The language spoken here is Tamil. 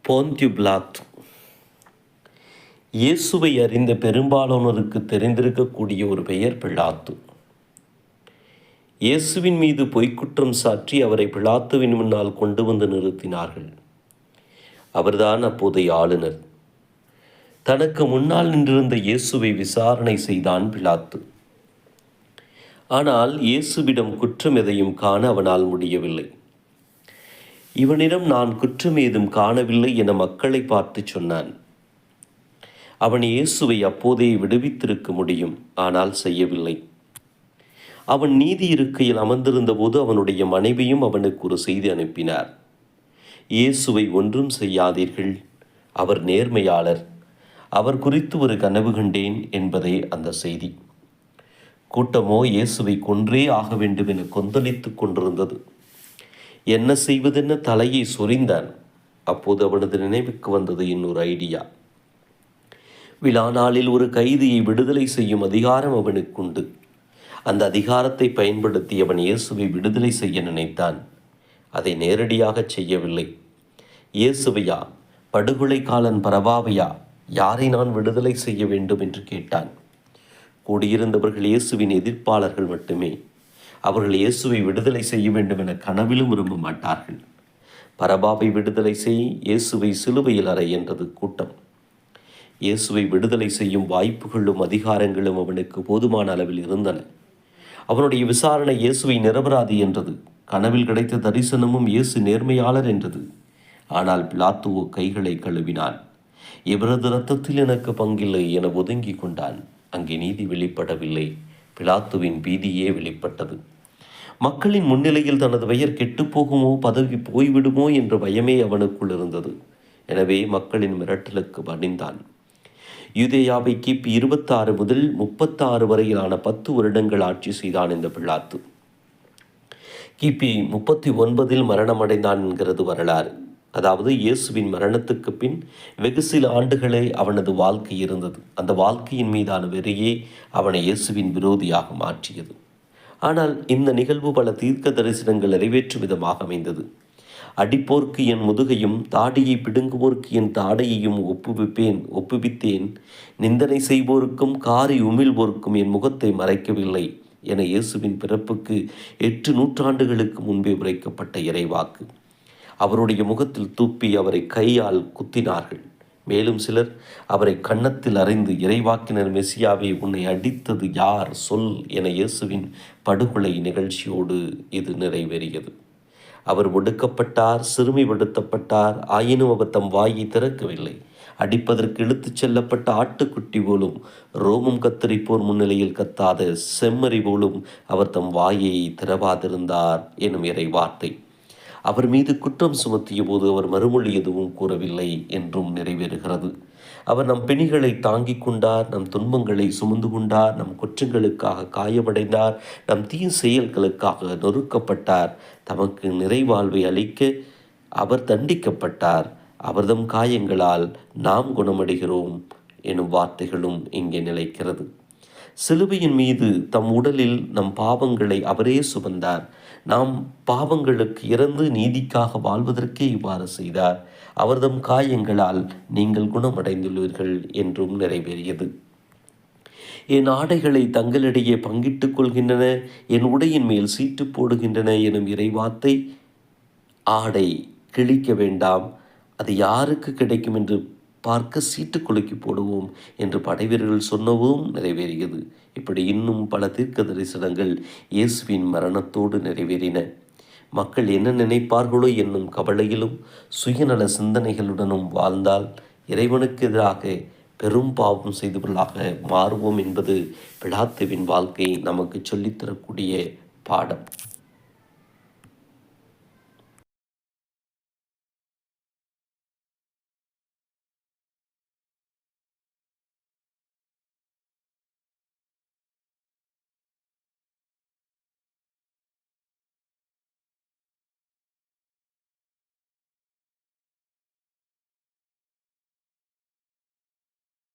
போந்தியு பிலாத்து. இயேசுவை அறிந்த பெரும்பாலானோருக்கு தெரிந்திருக்கக்கூடிய ஒரு பெயர் பிலாத்து. இயேசுவின் மீது பொய்க்குற்றம் சாற்றி அவரை பிலாத்துவின் முன்னால் கொண்டு வந்து நிறுத்தினார்கள். அவர்தான் அப்போதைய ஆளுநர். தனக்கு முன்னால் நின்றிருந்த இயேசுவை விசாரணை செய்தான் பிலாத்து. ஆனால் இயேசுவிடம் குற்றம் எதையும் காண அவனால் முடியவில்லை. இவனிடம் நான் குற்றம் ஏதும் காணவில்லை என மக்களை பார்த்து சொன்னான். அவன் இயேசுவை அப்போதே விடுவித்திருக்க முடியும், ஆனால் செய்யவில்லை. அவன் நீதி இருக்கையில் அமர்ந்திருந்த போது அவனுடைய மனைவியும் அவனுக்கு ஒரு செய்தி அனுப்பினார். இயேசுவை ஒன்றும் செய்யாதீர்கள், அவர் நேர்மையாளர், அவர் குறித்து ஒரு கனவு கண்டேன் என்பதே அந்த செய்தி. கூட்டமோ இயேசுவை கொன்றே ஆக வேண்டும் என கொந்தளித்து கொண்டிருந்தது. என்ன செய்வதென்ன தலையை சொரிந்தான். அப்போது அவனது நினைவுக்கு வந்தது இன்னொரு ஐடியா. விழா நாளில் ஒரு கைதியை விடுதலை செய்யும் அதிகாரம் அவனுக்குண்டு. அந்த அதிகாரத்தை பயன்படுத்தி அவன் இயேசுவை விடுதலை செய்ய நினைத்தான். அதை நேரடியாக செய்யவில்லை. இயேசுவையா, படுகொலைக்காலன் பரபாவையா, யாரை நான் விடுதலை செய்ய வேண்டும் என்று கேட்டான். கூடியிருந்தவர்கள் இயேசுவின் எதிர்ப்பாளர்கள் மட்டுமே. அவர்கள் இயேசுவை விடுதலை செய்ய வேண்டும் என கனவிலும் விரும்ப மாட்டார்கள். பரபாவை விடுதலை செய், இயேசுவை சிலுவையில் அறை என்றது கூட்டம். இயேசுவை விடுதலை செய்யும் வாய்ப்புகளும் அதிகாரங்களும் அவனுக்கு போதுமான அளவில் இருந்தன. அவனுடைய விசாரணை இயேசுவை நிரபராதி என்றது. கனவில் கிடைத்த தரிசனமும் இயேசு நேர்மையாளர் என்றது. ஆனால் பிலாத்துவோ கைகளை கழுவினான். இவரது இரத்தத்தில் எனக்கு பங்கில்லை என ஒதுங்கி கொண்டான். அங்கே நீதி வெளிப்படவில்லை. பிலாத்துவின் பீதியே வெளிப்பட்டது. மக்களின் முன்னிலையில் தனது பெயர் கெட்டுப்போகுமோ, பதவி போய்விடுமோ என்ற பயமே அவனுக்குள் இருந்தது. எனவே மக்களின் மிரட்டலுக்கு பணிந்தான். யூதேயாவை கிபி 26 முதல் 36 வரையிலான 10 வருடங்கள் ஆட்சி செய்தான் இந்த பிலாத்து. கிபி 39 மரணமடைந்தான் என்கிறது வரலாறு. அதாவது இயேசுவின் மரணத்துக்கு பின் வெகு சில ஆண்டுகளே அவனது வாழ்க்கை இருந்தது. அந்த வாழ்க்கையின் மீதான வெறியே அவனை இயேசுவின் விரோதியாக மாற்றியது. ஆனால் இந்த நிகழ்வு பல தீர்க்க தரிசனங்கள் நிறைவேற்றும் விதமாக அமைந்தது. அடிப்போர்க்கு என் முதுகையும் தாடியை பிடுங்குவோர்க்கு என் தாடையையும் ஒப்புவித்தேன், நிந்தனை செய்வோருக்கும் காரி உமிழ்வோருக்கும் என் முகத்தை மறைக்கவில்லை என இயேசுவின் பிறப்புக்கு 8 நூற்றாண்டுகளுக்கு முன்பே உரைக்கப்பட்ட இறைவாக்கு. அவருடைய முகத்தில் தூப்பி அவரை கையால் குத்தினார்கள். மேலும் சிலர் அவரை கன்னத்தில் அறைந்து, இறைவாக்கினர் மெசியாவை உன்னை அடித்தது யார் சொல் என இயேசுவின் படுகொலை நிகழ்ச்சியோடு இது நிறைவேறியது. அவர் ஒடுக்கப்பட்டார், சிறுமைப்படுத்தப்பட்டார். ஆயினும் அவர் தம் வாயை திறக்கவில்லை. அடிப்பதற்கு இழுத்துச் செல்லப்பட்ட ஆட்டுக்குட்டி போலும், ரோமம் கத்தரிப்போர் முன்னிலையில் கத்தாத செம்மறி போலும் அவர் தம் வாயை திறவாதிருந்தார் எனும் இறை வார்த்தை அவர் மீது குற்றம் சுமத்திய போது அவர் மறுமொழி எதுவும் கூறவில்லை என்றும் நிறைவேறுகிறது. அவர் நம் பிணிகளை தாங்கிக் கொண்டார், நம் துன்பங்களை சுமந்து கொண்டார், நம் குற்றங்களுக்காக காயமடைந்தார், நம் தீய செயல்களுக்காக நொறுக்கப்பட்டார், தமக்கு நிறைவாழ்வை அளிக்க அவர் தண்டிக்கப்பட்டார், அவர்தம் காயங்களால் நாம் குணமடைகிறோம் எனும் வார்த்தைகளும் இங்கே நிலைக்கிறது. சிலுவையின் மீது தம் உடலில் நம் பாவங்களை அவரே சுமந்தார். நாம் பாவங்களுக்கு இறந்து நீதிக்காக வாழ்வதற்கே இவ்வாறு செய்தார். அவர்தம் காயங்களால் நீங்கள் குணமடைந்துள்ளீர்கள் என்றும் நிறைவேறியது. என் ஆடைகளை தங்களிடையே பங்கிட்டுக் கொள்கின்றன, என் உடையின் மேல் சீட்டு போடுகின்றன எனும் இறைவார்த்தை. ஆடை கிழிக்க வேண்டாம், அது யாருக்கு கிடைக்கும் என்று பார்க்க சீட்டு குலுக்கி போடுவோம் என்று படைவீரர்கள் சொன்னவும் நிறைவேறியது. இப்படி இன்னும் பல தீர்க்க தரிசனங்கள் இயேசுவின் மரணத்தோடு நிறைவேறின. மக்கள் என்ன நினைப்பார்களோ என்னும் கவலையிலும் சுயநல சிந்தனைகளுடனும் வாழ்ந்தால் இறைவனுக்கு எதிராக பெரும் பாவம் செய்தவர்களாக மாறுவோம் என்பது பிலாத்துவின் வாழ்க்கை நமக்கு சொல்லித்தரக்கூடிய பாடம்.